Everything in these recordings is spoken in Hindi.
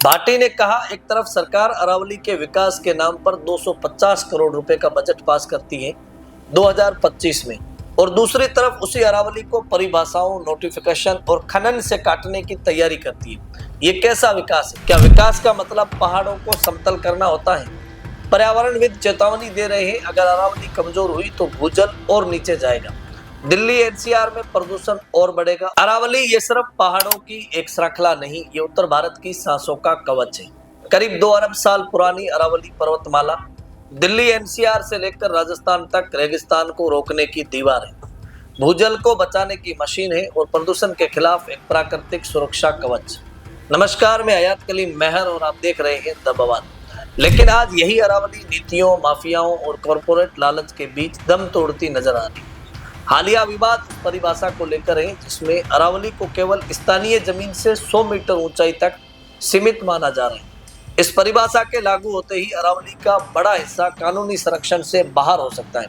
भाटी ने कहा, एक तरफ सरकार अरावली के विकास के नाम पर 250 करोड़ रुपए का बजट पास करती है 2025 में, और दूसरी तरफ उसी अरावली को परिभाषाओं, नोटिफिकेशन और खनन से काटने की तैयारी करती है। ये कैसा विकास है? क्या विकास का मतलब पहाड़ों को समतल करना होता है? पर्यावरणविद चेतावनी दे रहे हैं, अगर अरावली कमजोर हुई तो भूजल और नीचे जाएगा। दिल्ली एनसीआर में प्रदूषण और बढ़ेगा। अरावली ये सिर्फ पहाड़ों की एक श्रृंखला नहीं, ये उत्तर भारत की सांसों का कवच है। करीब 2 अरब साल पुरानी अरावली पर्वतमाला दिल्ली एनसीआर से लेकर राजस्थान तक रेगिस्तान को रोकने की दीवार है, भूजल को बचाने की मशीन है और प्रदूषण के खिलाफ एक प्राकृतिक सुरक्षा कवच। नमस्कार, मैं हयात कलीम मेहर और आप देख रहे हैं द बवाल। लेकिन आज यही अरावली नीतियों, माफियाओं और कॉरपोरेट लालच के बीच दम तोड़ती नजर आ रही है। हालिया विवाद उस परिभाषा को लेकर है जिसमें अरावली को केवल स्थानीय जमीन से 100 मीटर ऊंचाई तक सीमित माना जा रहा है। इस परिभाषा के लागू होते ही अरावली का बड़ा हिस्सा कानूनी संरक्षण से बाहर हो सकता है।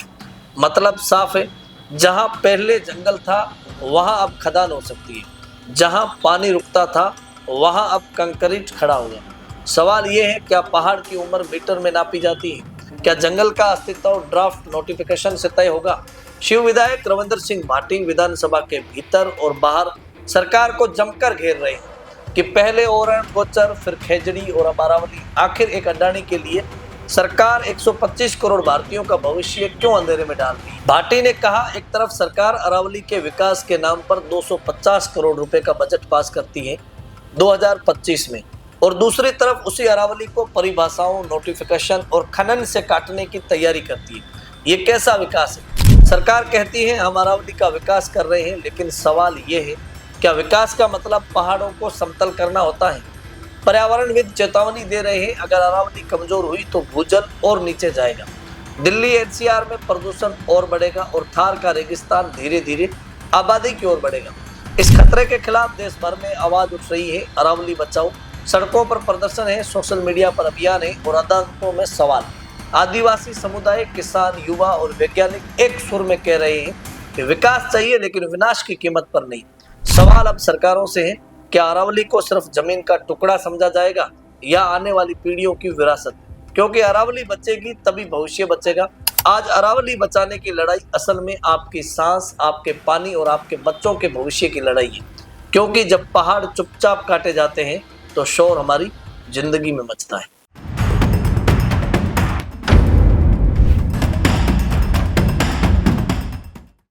मतलब साफ है, जहां पहले जंगल था वहां अब खदान हो सकती है, जहां पानी रुकता था वहां अब कंक्रीट खड़ा हो गया। सवाल ये है, क्या पहाड़ की उम्र मीटर में नापी जाती है? क्या जंगल का अस्तित्व ड्राफ्ट नोटिफिकेशन से तय होगा? शिव विधायक रविंद्र सिंह भाटी विधानसभा के भीतर और बाहर सरकार को जमकर घेर रहे हैं कि पहले ओरण, गोचर, फिर खेजड़ी और अब अरावली। आखिर एक अडानी के लिए सरकार 125 करोड़ भारतीयों का भविष्य क्यों अंधेरे में डाल रही है? भाटी ने कहा, एक तरफ सरकार अरावली के विकास के नाम पर 250 करोड़ रुपए का बजट पास करती है 2025 में, और दूसरी तरफ उसी अरावली को परिभाषाओं, नोटिफिकेशन और खनन से काटने की तैयारी करती है। ये कैसा विकास है? सरकार कहती है हम अरावली का विकास कर रहे हैं, लेकिन सवाल ये है, क्या विकास का मतलब पहाड़ों को समतल करना होता है? पर्यावरणविद चेतावनी दे रहे हैं, अगर अरावली कमजोर हुई तो भूजल और नीचे जाएगा। दिल्ली एनसीआर में प्रदूषण और बढ़ेगा और थार का रेगिस्तान धीरे धीरे आबादी की ओर बढ़ेगा। इस खतरे के खिलाफ देश भर में आवाज उठ रही है, अरावली बचाओ। सड़कों पर प्रदर्शन है, सोशल मीडिया पर अभियान है और अदालतों में सवाल। आदिवासी समुदाय, किसान, युवा और वैज्ञानिक एक सुर में कह रहे हैं कि विकास चाहिए, लेकिन विनाश की कीमत पर नहीं। सवाल अब सरकारों से है, क्या अरावली को सिर्फ जमीन का टुकड़ा समझा जाएगा या आने वाली पीढ़ियों की विरासत? क्योंकि अरावली बचेगी तभी भविष्य बचेगा। आज अरावली बचाने की लड़ाई असल में आपकी सांस, आपके पानी और आपके बच्चों के भविष्य की लड़ाई है। क्योंकि जब पहाड़ चुपचाप काटे जाते हैं तो शोर हमारी जिंदगी में मचता है।